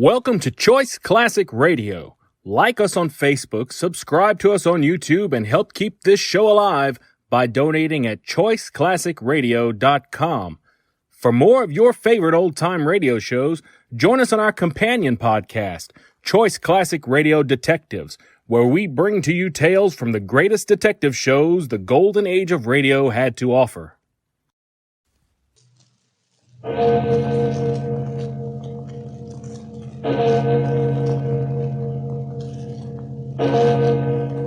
Welcome to Choice Classic Radio. Like us on Facebook, subscribe to us on YouTube, and help keep this show alive by donating at choiceclassicradio.com. For more of your favorite old-time radio shows, join us on our companion podcast, Choice Classic Radio Detectives, where we bring to you tales from the greatest detective shows the golden age of radio had to offer.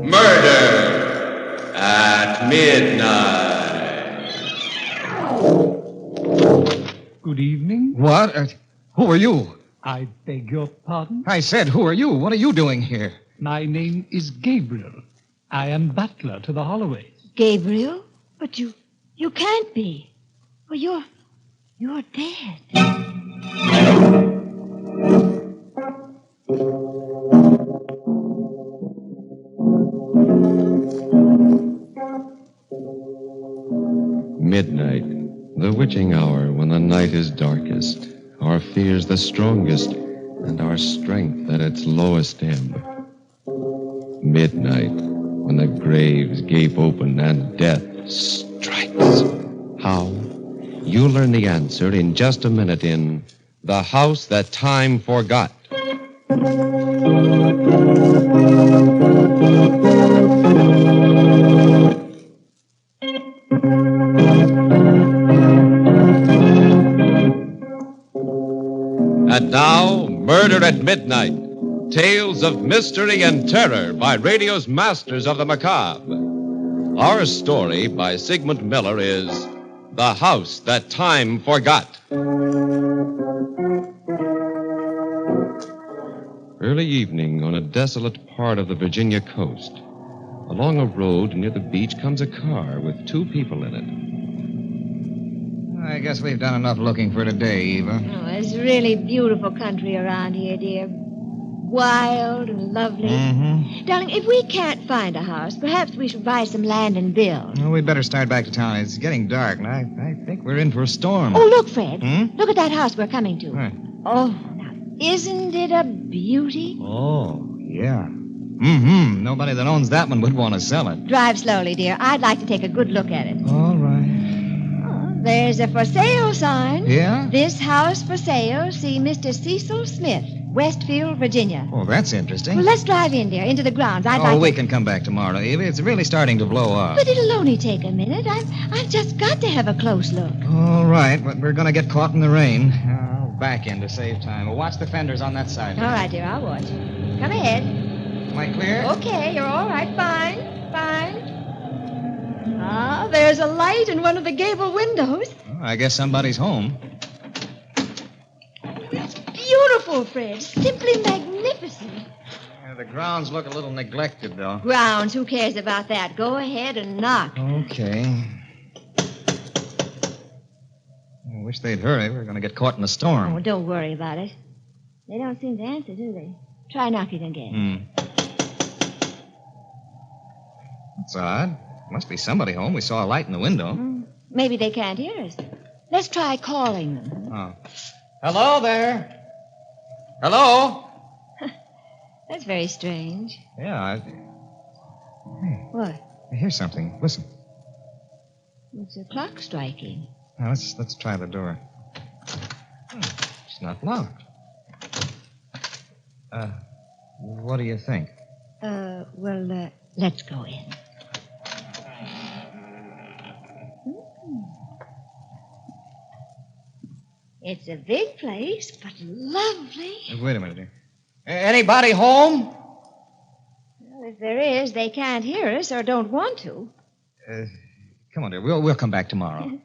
Murder at Midnight. Good evening. What? Who are you? I beg your pardon? I said, who are you? What are you doing here? My name is Gabriel. I am butler to the Holloways. Gabriel? But you can't be. Well, you're dead. Midnight, the witching hour when the night is darkest, our fears the strongest, and our strength at its lowest ebb. Midnight, when the graves gape open and death strikes. How? You'll learn the answer in just a minute in The House That Time Forgot. And now, Murder at Midnight. Tales of mystery and terror by radio's masters of the macabre. Our story by Sigmund Miller is The House That Time Forgot. Early evening on a desolate part of the Virginia coast. Along a road near the beach comes a car with two people in it. I guess we've done enough looking for today, Eva. Oh, it's really beautiful country around here, dear. Wild and lovely. Mm-hmm. Darling, if we can't find a house, perhaps we should buy some land and build. Well, we'd better start back to town. It's getting dark, and I think we're in for a storm. Oh, look, Fred. Hmm? Look at that house we're coming to. Right. Oh, now, isn't it a beauty? Oh, yeah. Mm-hmm. Nobody that owns that one would want to sell it. Drive slowly, dear. I'd like to take a good look at it. All right. There's a for sale sign. Yeah? This house for sale. See Mr. Cecil Smith, Westfield, Virginia. Oh, that's interesting. Well, let's drive in, dear, into the grounds. I'd like we to... can come back tomorrow, Eva. It's really starting to blow up. But it'll only take a minute. I've just got to have a close look. All right, but we're going to get caught in the rain. I'll back in to save time. Well, watch the fenders on that side. All right, dear, I'll watch. Come ahead. Am I clear? Okay, you're all right. Fine. Ah, there's a light in one of the gable windows. Well, I guess somebody's home. It's beautiful, Fred. Simply magnificent. Yeah, the grounds look a little neglected, though. Grounds, who cares about that? Go ahead and knock. Okay. I wish they'd hurry. We're going to get caught in a storm. Oh, don't worry about it. They don't seem to answer, do they? Try knocking again. That's odd. Must be somebody home. We saw a light in the window. Maybe they can't hear us. Let's try calling them. Oh. Hello there. Hello? That's very strange. Yeah, What? I hear something. Listen. It's a clock striking. Now, let's try the door. It's not locked. What do you think? Let's go in. It's a big place, but lovely. Wait a minute, dear. Anybody home? Well, if there is, they can't hear us or don't want to. Come on, dear. We'll come back tomorrow.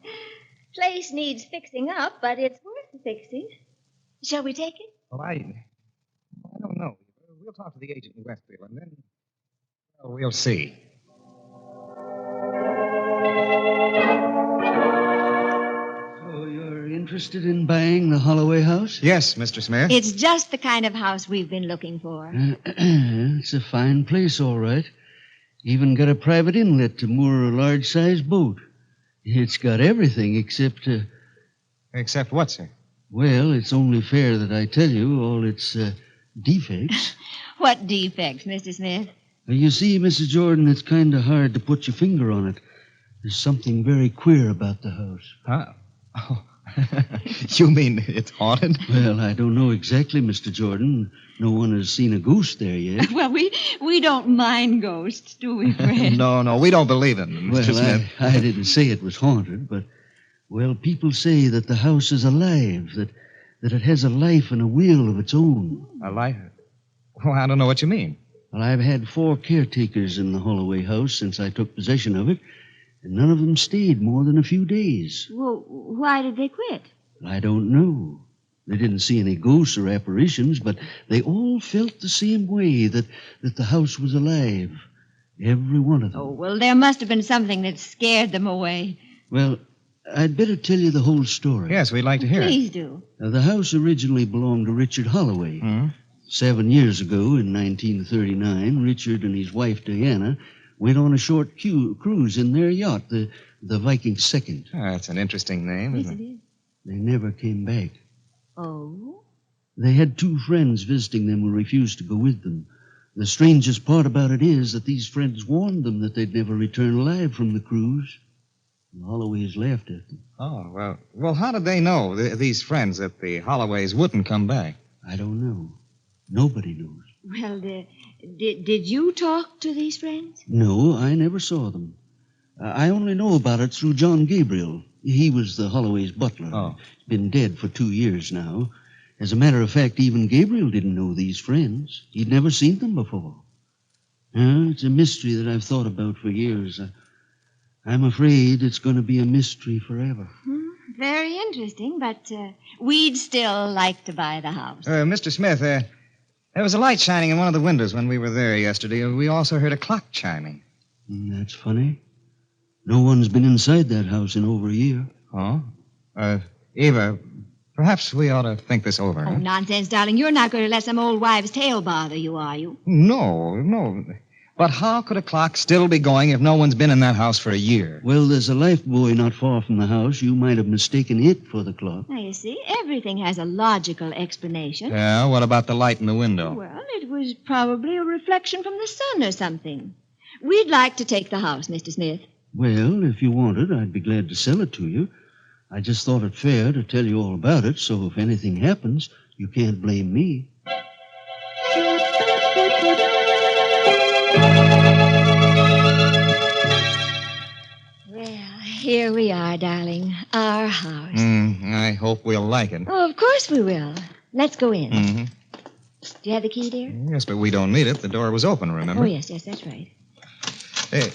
Place needs fixing up, but it's worth the fixing. Shall we take it? Well, I don't know. We'll talk to the agent in Westfield, and then we'll see. So you're interested in buying the Holloway house? Yes, Mr. Smith. It's just the kind of house we've been looking for. It's a fine place, all right. Even got a private inlet to moor a large-sized boat. It's got everything except... Except what, sir? Well, it's only fair that I tell you all its defects. What defects, Mr. Smith? You see, Mrs. Jordan, it's kind of hard to put your finger on it. There's something very queer about the house. Huh? Oh. You mean it's haunted? Well, I don't know exactly, Mr. Jordan. No one has seen a ghost there yet. Well, we don't mind ghosts, do we, Fred? No, we don't believe in them, Mr. Smith. I didn't say it was haunted, but, well, people say that the house is alive, that it has a life and a will of its own. A life? Well, I don't know what you mean. Well, I've had 4 caretakers in the Holloway house since I took possession of it, and none of them stayed more than a few days. Well, why did they quit? I don't know. They didn't see any ghosts or apparitions, but they all felt the same way, that the house was alive. Every one of them. Oh, well, there must have been something that scared them away. Well, I'd better tell you the whole story. Yes, we'd like to hear it. Please do. The house originally belonged to Richard Holloway. Hmm? 7 years ago, in 1939, Richard and his wife, Diana, went on a short cruise in their yacht, the Viking II. That's an interesting name, Yes, isn't it it? is. They never came back. Oh? They had 2 friends visiting them who refused to go with them. The strangest part about it is that these friends warned them that they'd never return alive from the cruise. The Holloways laughed at them. Oh, well, how did they know, these friends, that the Holloways wouldn't come back? I don't know. Nobody knows. Well, did you talk to these friends? No, I never saw them. I only know about it through John Gabriel. He was the Holloway's butler. Oh. He's been dead for 2 years now. As a matter of fact, even Gabriel didn't know these friends. He'd never seen them before. It's a mystery that I've thought about for years. I'm afraid it's going to be a mystery forever. Very interesting, but we'd still like to buy the house. Mr. Smith, there was a light shining in one of the windows when we were there yesterday. We also heard a clock chiming. That's funny. No one's been inside that house in over a year. Oh? Eva, perhaps we ought to think this over. Oh, huh? nonsense, darling. You're not going to let some old wives' tale bother you, are you? No. But how could a clock still be going if no one's been in that house for a year? Well, there's a life buoy not far from the house. You might have mistaken it for the clock. Now, you see, everything has a logical explanation. Yeah, what about the light in the window? Well, it was probably a reflection from the sun or something. We'd like to take the house, Mr. Smith. Well, if you wanted, I'd be glad to sell it to you. I just thought it fair to tell you all about it, so if anything happens, you can't blame me. Well, here we are, darling. Our house. I hope we'll like it. Oh, of course we will. Let's go in. Mm-hmm. Do you have the key, dear? Yes, but we don't need it. The door was open, remember? Oh, yes, that's right. Hey.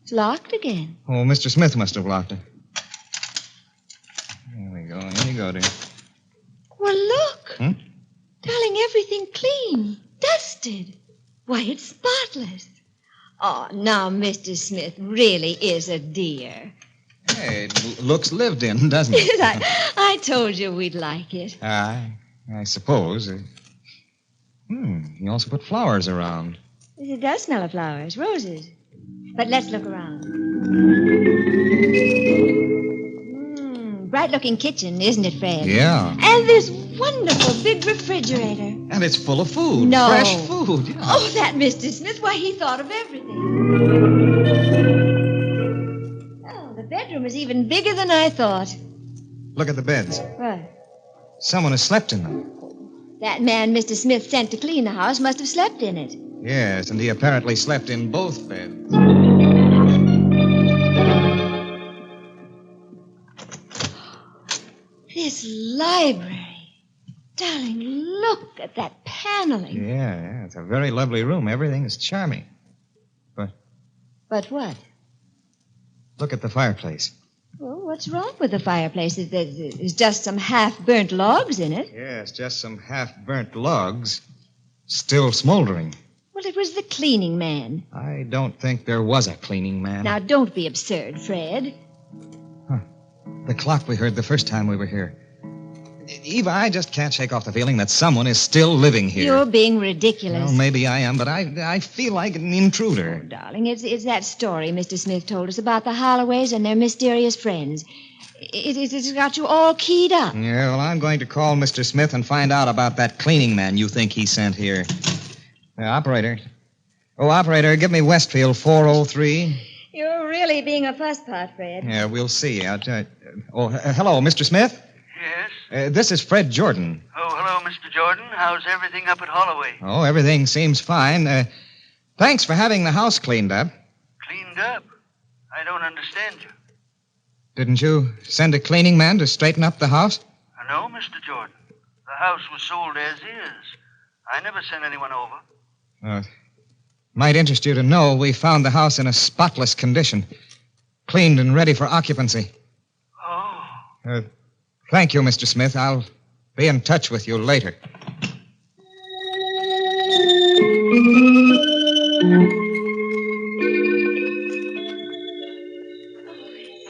It's locked again. Oh, Mr. Smith must have locked it. There we go. Here you go, dear. Well, look. Hmm? Darling, everything clean. Dusted. Why, it's spotless. Oh, now, Mr. Smith really is a dear. Hey, it looks lived in, doesn't it? I told you we'd like it. I suppose. You also put flowers around. It does smell of flowers, roses. But let's look around. Bright-looking kitchen, isn't it, Fred? Yeah. And this wonderful big refrigerator. And it's full of food. No. Fresh food. Yeah. Oh, that Mr. Smith, why, he thought of everything. Oh, the bedroom is even bigger than I thought. Look at the beds. What? Someone has slept in them. That man Mr. Smith sent to clean the house must have slept in it. Yes, and he apparently slept in both beds. This library. Darling, look at that paneling. Yeah, it's a very lovely room. Everything is charming. But what? Look at the fireplace. Well, what's wrong with the fireplace? There's just some half-burnt logs in it. Yes, just some half-burnt logs, still smoldering. Well, it was the cleaning man. I don't think there was a cleaning man. Now, don't be absurd, Fred. The clock we heard the first time we were here. Eva, I just can't shake off the feeling that someone is still living here. You're being ridiculous. Well, maybe I am, but I feel like an intruder. Oh, darling, it's that story Mr. Smith told us about the Holloways and their mysterious friends. It's got you all keyed up. Yeah, well, I'm going to call Mr. Smith and find out about that cleaning man you think he sent here. Operator. Oh, operator, give me Westfield 403. You're really being a fusspot, Fred. Yeah, we'll see. Hello, Mr. Smith? Yes? This is Fred Jordan. Oh, hello, Mr. Jordan. How's everything up at Holloway? Oh, everything seems fine. Thanks for having the house cleaned up. Cleaned up? I don't understand you. Didn't you send a cleaning man to straighten up the house? No, Mr. Jordan. The house was sold as is. I never sent anyone over. Might interest you to know we found the house in a spotless condition, cleaned and ready for occupancy. Oh. Thank you, Mr. Smith. I'll be in touch with you later.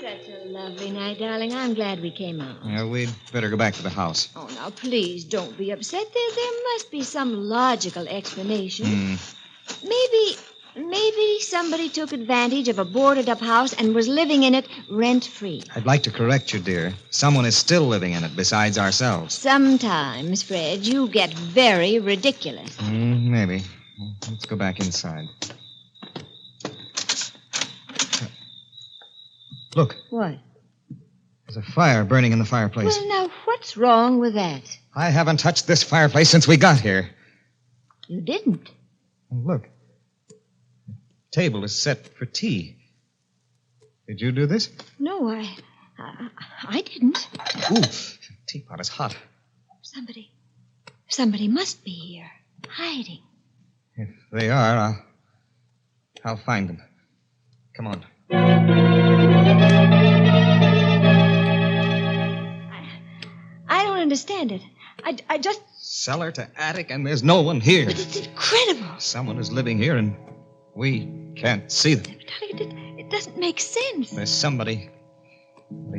Such a lovely night, darling. I'm glad we came out. Yeah, we'd better go back to the house. Oh, now, please don't be upset. There must be some logical explanation. Maybe somebody took advantage of a boarded-up house and was living in it rent-free. I'd like to correct you, dear. Someone is still living in it besides ourselves. Sometimes, Fred, you get very ridiculous. Maybe. Let's go back inside. Look. What? There's a fire burning in the fireplace. Well, now, what's wrong with that? I haven't touched this fireplace since we got here. You didn't. Look. The table is set for tea. Did you do this? No, I didn't. Ooh, the teapot is hot. Somebody must be here, hiding. If they are, I'll find them. Come on. I don't understand it. I just... Cellar to attic, and there's no one here. But it's incredible. Someone is living here, and we can't see them. Darling, it doesn't make sense. There's somebody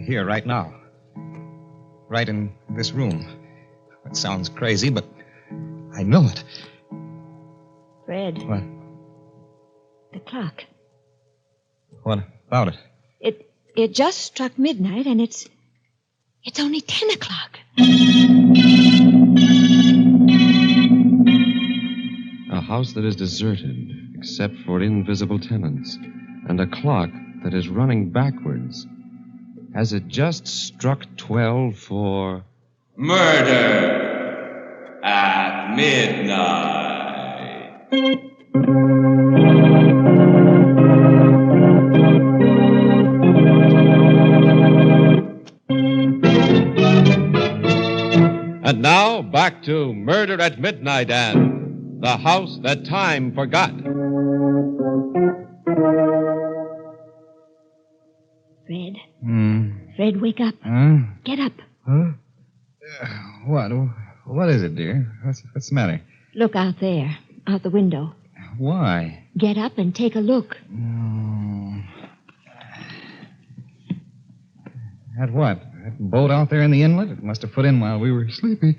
here right now. Right in this room. That sounds crazy, but I know it. Fred. What? The clock. What about it? It just struck midnight, and it's only 10 o'clock. A house that is deserted, except for invisible tenants, and a clock that is running backwards. Has it just struck 12 for... Murder at midnight. And now, back to Murder at Midnight and The House That Time Forgot. Fred. Fred, wake up. Huh? Get up. Huh? What is it, dear? What's the matter? Look out there, out the window. Why? Get up and take a look. At what? That boat out there in the inlet? It must have put in while we were sleepy.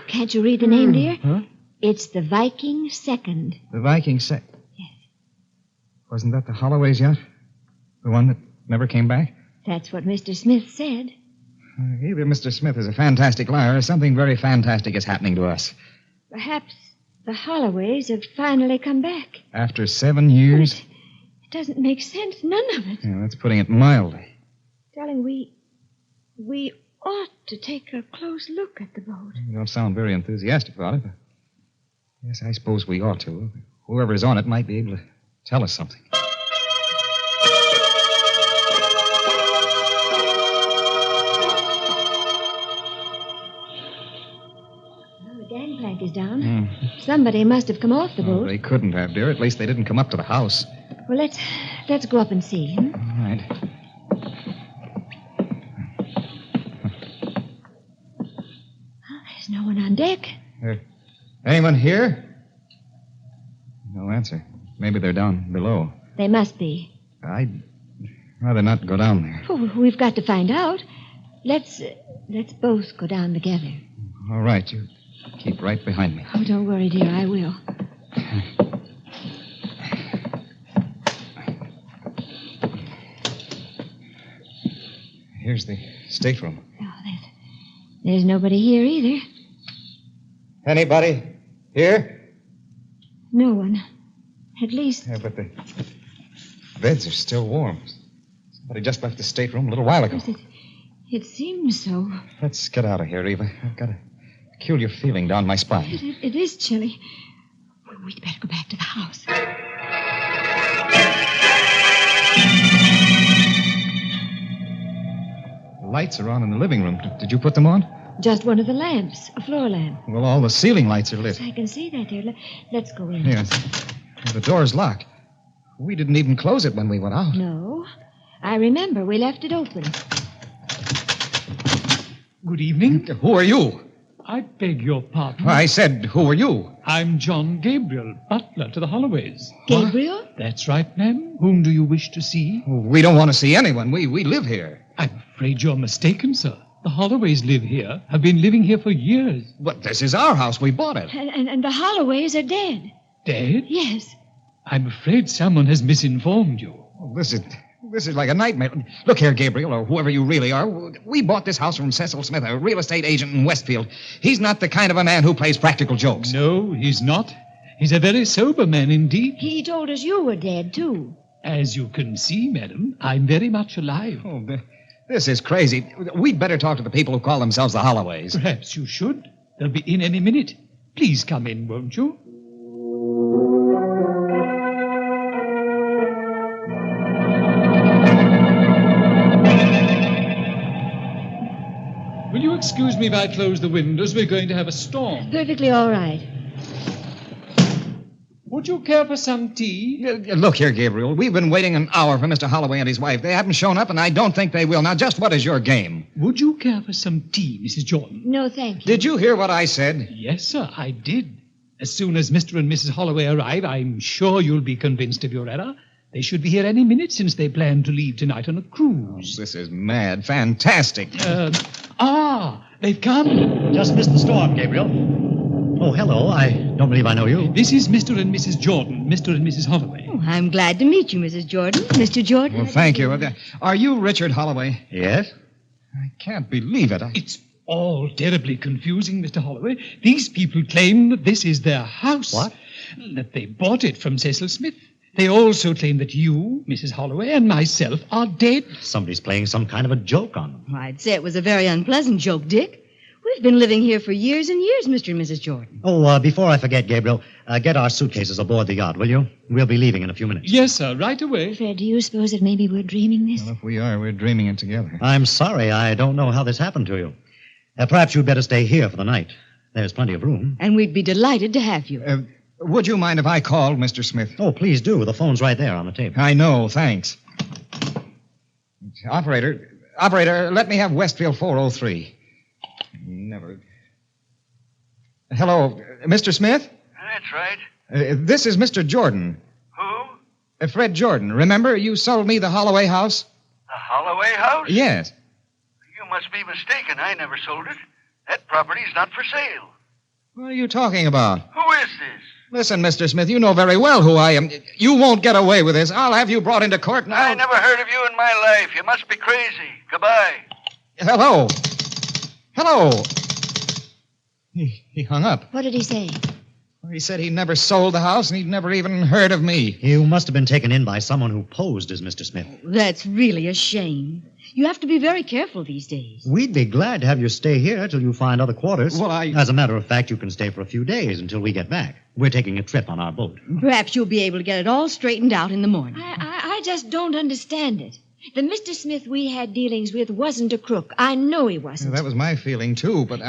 Can't you read the name, dear? Huh? It's the Viking Second. The Viking Yes. Wasn't that the Holloway's yacht? The one that never came back? That's what Mr. Smith said. Either Mr. Smith is a fantastic liar or something very fantastic is happening to us. Perhaps the Holloways have finally come back. After 7 years? It doesn't make sense, none of it. Yeah, that's putting it mildly. Darling, we ought to take a close look at the boat. You don't sound very enthusiastic about it, but yes, I suppose we ought to. Whoever's on it might be able to tell us something. Well, the gangplank is down. Somebody must have come off the boat. They couldn't have, dear. At least they didn't come up to the house. Well, let's go up and see. All right. There's no one on deck. Anyone here? No answer. Maybe they're down below. They must be. I'd rather not go down there. Oh, we've got to find out. Let's both go down together. All right, you keep right behind me. Oh, don't worry, dear. I will. Here's the stateroom. Oh, there's nobody here either. Anybody here? No one. At least... Yeah, but the beds are still warm. Somebody just left the stateroom a little while ago. It seems so. Let's get out of here, Eva. I've got a peculiar feeling down my spine. It is chilly. We'd better go back to the house. The lights are on in the living room. Did you put them on? Just one of the lamps, a floor lamp. Well, all the ceiling lights are lit. I can see that there. Let's go in. Yes. Well, the door's locked. We didn't even close it when we went out. No. I remember we left it open. Good evening. Who are you? I beg your pardon. I said, who are you? I'm John Gabriel, butler to the Holloways. Gabriel? That's right, ma'am. Whom do you wish to see? We don't want to see anyone. We live here. I'm afraid you're mistaken, sir. The Holloways live here, have been living here for years. But this is our house. We bought it. And the Holloways are dead. Dead? Yes. I'm afraid someone has misinformed you. Oh, this is like a nightmare. Look here, Gabriel, or whoever you really are. We bought this house from Cecil Smith, a real estate agent in Westfield. He's not the kind of a man who plays practical jokes. No, he's not. He's a very sober man indeed. He told us you were dead, too. As you can see, madam, I'm very much alive. Oh, this is crazy. We'd better talk to the people who call themselves the Holloways. Perhaps you should. They'll be in any minute. Please come in, won't you? Will you excuse me if I close the windows? We're going to have a storm. Perfectly all right. Would you care for some tea? Look here, Gabriel. We've been waiting an hour for Mr. Holloway and his wife. They haven't shown up, and I don't think they will. Now, just what is your game? Would you care for some tea, Mrs. Jordan? No, thank you. Did you hear what I said? Yes, sir, I did. As soon as Mr. and Mrs. Holloway arrive, I'm sure you'll be convinced of your error. They should be here any minute since they plan to leave tonight on a cruise. This is mad. Fantastic. They've come. Just missed the storm, Gabriel. Oh, hello. I don't believe I know you. This is Mr. and Mrs. Jordan, Mr. and Mrs. Holloway. Oh, I'm glad to meet you, Mrs. Jordan. Mr. Jordan. Well, thank you. Are you Richard Holloway? Yes? I can't believe it. It's all terribly confusing, Mr. Holloway. These people claim that this is their house. What? That they bought it from Cecil Smith. They also claim that you, Mrs. Holloway, and myself are dead. Somebody's playing some kind of a joke on them. I'd say it was a very unpleasant joke, Dick. We've been living here for years and years, Mr. and Mrs. Jordan. Oh, before I forget, Gabriel, get our suitcases aboard the yacht, will you? We'll be leaving in a few minutes. Yes, sir, right away. Fred, do you suppose that maybe we're dreaming this? Well, if we are, we're dreaming it together. I'm sorry. I don't know how this happened to you. Perhaps you'd better stay here for the night. There's plenty of room. And we'd be delighted to have you. Would you mind if I called Mr. Smith? Oh, please do. The phone's right there on the table. I know, thanks. Operator, let me have Westfield 403. Never. Hello, Mr. Smith? That's right. This is Mr. Jordan. Who? Fred Jordan. Remember, you sold me the Holloway house? The Holloway house? Yes. You must be mistaken. I never sold it. That property's not for sale. What are you talking about? Who is this? Listen, Mr. Smith, you know very well who I am. You won't get away with this. I'll have you brought into court now. I never heard of you in my life. You must be crazy. Goodbye. Hello. He hung up. What did he say? He said he never sold the house and he'd never even heard of me. You must have been taken in by someone who posed as Mr. Smith. That's really a shame. You have to be very careful these days. We'd be glad to have you stay here till you find other quarters. Well, As a matter of fact, you can stay for a few days until we get back. We're taking a trip on our boat. Perhaps you'll be able to get it all straightened out in the morning. I just don't understand it. The Mr. Smith we had dealings with wasn't a crook. I know he wasn't. That was my feeling, too, but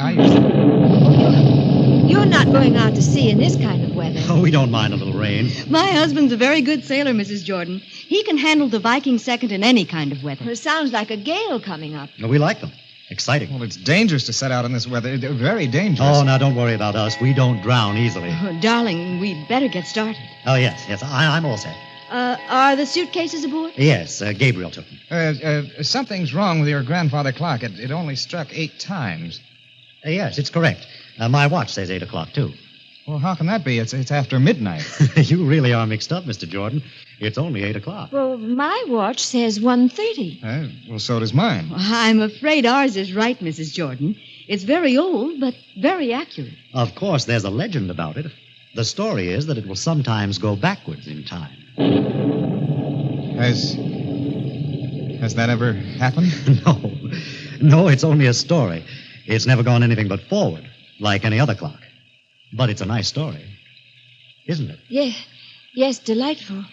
You're not going out to sea in this kind of weather. Oh, we don't mind a little rain. My husband's a very good sailor, Mrs. Jordan. He can handle the Viking second in any kind of weather. It sounds like a gale coming up. No, we like them. Exciting. Well, it's dangerous to set out in this weather. They're very dangerous. Oh, now don't worry about us. We don't drown easily. Oh, darling, we'd better get started. Oh, yes. I'm all set. Are the suitcases aboard? Yes, Gabriel took them. Something's wrong with your grandfather clock. It only struck 8 times. Yes, it's correct. My watch says 8 o'clock, too. Well, how can that be? It's after midnight. You really are mixed up, Mr. Jordan. It's only 8 o'clock. Well, my watch says 1:30. Well, so does mine. I'm afraid ours is right, Mrs. Jordan. It's very old, but very accurate. Of course, there's a legend about it. The story is that it will sometimes go backwards in time. Has that ever happened? No, it's only a story. It's never gone anything but forward, like any other clock. But it's a nice story, isn't it? Yes, delightful.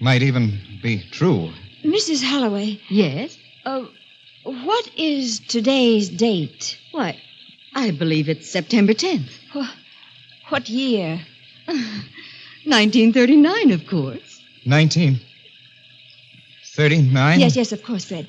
Might even be true. Mrs. Holloway. Yes? What is today's date? Why, I believe it's September 10th. What year? 1939, of course. 1939? Yes, of course, Fred.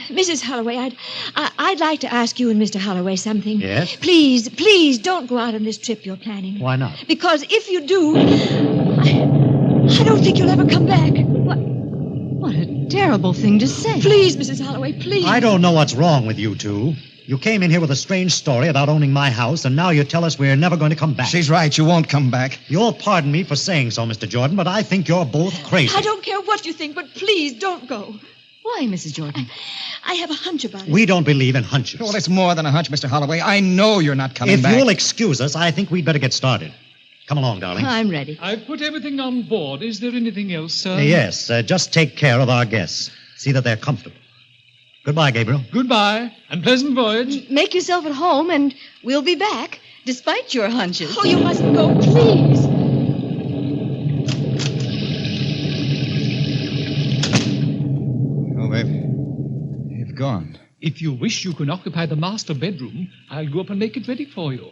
Mrs. Holloway, I'd like to ask you and Mr. Holloway something. Yes? Please don't go out on this trip you're planning. Why not? Because if you do, I don't think you'll ever come back. What a terrible thing to say. Please, Mrs. Holloway, please. I don't know what's wrong with you two. You came in here with a strange story about owning my house, and now you tell us we're never going to come back. She's right. You won't come back. You'll pardon me for saying so, Mr. Jordan, but I think you're both crazy. I don't care what you think, but please don't go. Why, Mrs. Jordan? I have a hunch about it. We don't believe in hunches. Well, it's more than a hunch, Mr. Holloway. I know you're not coming back. If you'll excuse us, I think we'd better get started. Come along, darling. I'm ready. I've put everything on board. Is there anything else, sir? Yes, just take care of our guests. See that they're comfortable. Goodbye, Gabriel. Goodbye, and pleasant voyage. Make yourself at home, and we'll be back, despite your hunches. Oh, you mustn't go, please. Oh, they've gone. If you wish, you can occupy the master bedroom. I'll go up and make it ready for you.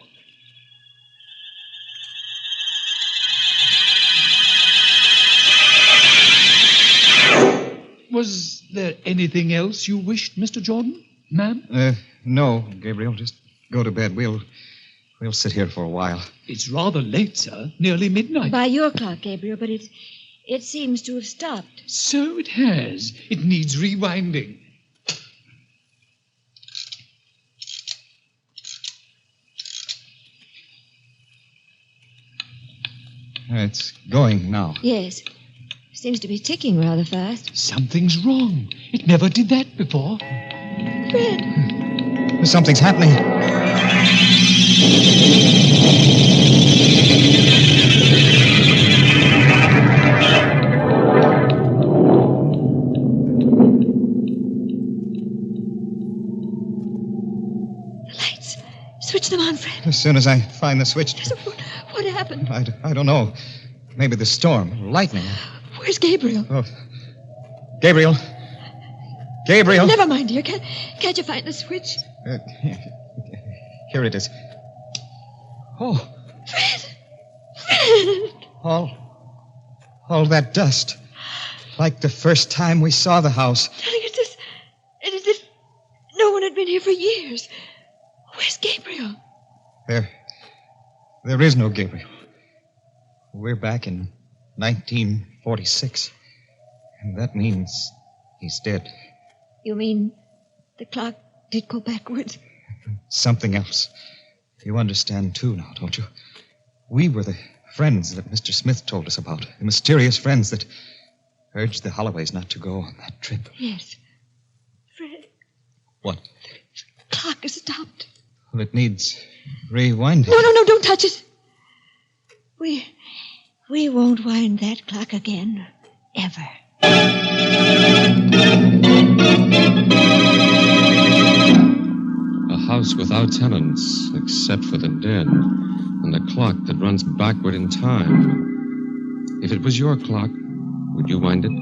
Was there anything else you wished, Mr. Jordan, ma'am? No, Gabriel. Just go to bed. We'll sit here for a while. It's rather late, sir. Nearly midnight. By your clock, Gabriel, but it seems to have stopped. So it has. It needs rewinding. It's going now. Yes. Seems to be ticking rather fast. Something's wrong. It never did that before. Fred. Something's happening. The lights. Switch them on, Fred. As soon as I find the switch. What happened? I don't know. Maybe the storm, lightning. Where's Gabriel? Oh. Gabriel. Gabriel. Never mind, dear. Can't you find the switch? Here it is. Oh. Fred! Fred! All that dust. Like the first time we saw the house. Darling, it's as if no one had been here for years. Where's Gabriel? There is no Gabriel. We're back in 1946. And that means he's dead. You mean the clock did go backwards? Something else. You understand, too, now, don't you? We were the friends that Mr. Smith told us about. The mysterious friends that urged the Holloways not to go on that trip. Yes. Fred. What? The clock has stopped. Well, it needs rewinding. No, don't touch it. We won't wind that clock again. Ever. A house without tenants, except for the dead, and a clock that runs backward in time. If it was your clock, would you wind it?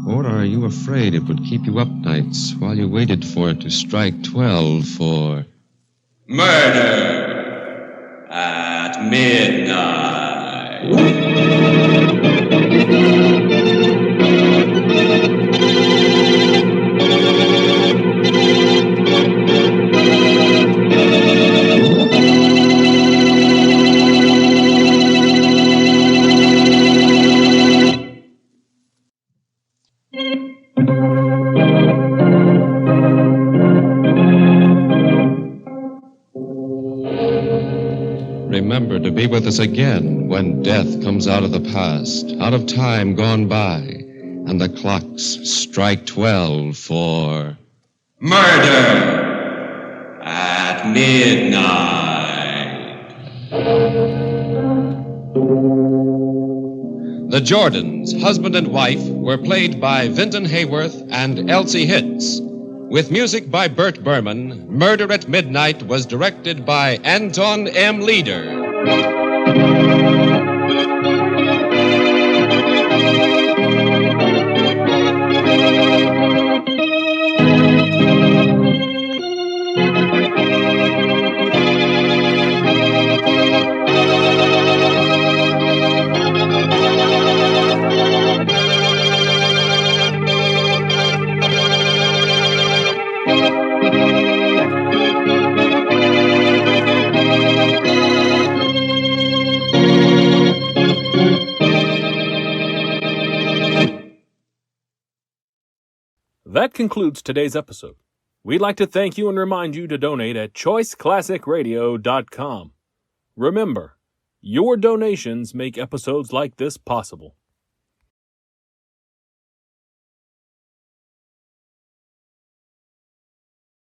Or are you afraid it would keep you up nights while you waited for it to strike 12 for... Murder at midnight. remember to be with us again when death comes out of the past, out of time gone by, and the clocks strike 12 for Murder at Midnight. The Jordans, husband and wife, were played by Vinton Hayworth and Elsie Hitz. With music by Bert Berman, Murder at Midnight was directed by Anton M. Leader. That concludes today's episode. We'd like to thank you and remind you to donate at choiceclassicradio.com. Remember, your donations make episodes like this possible.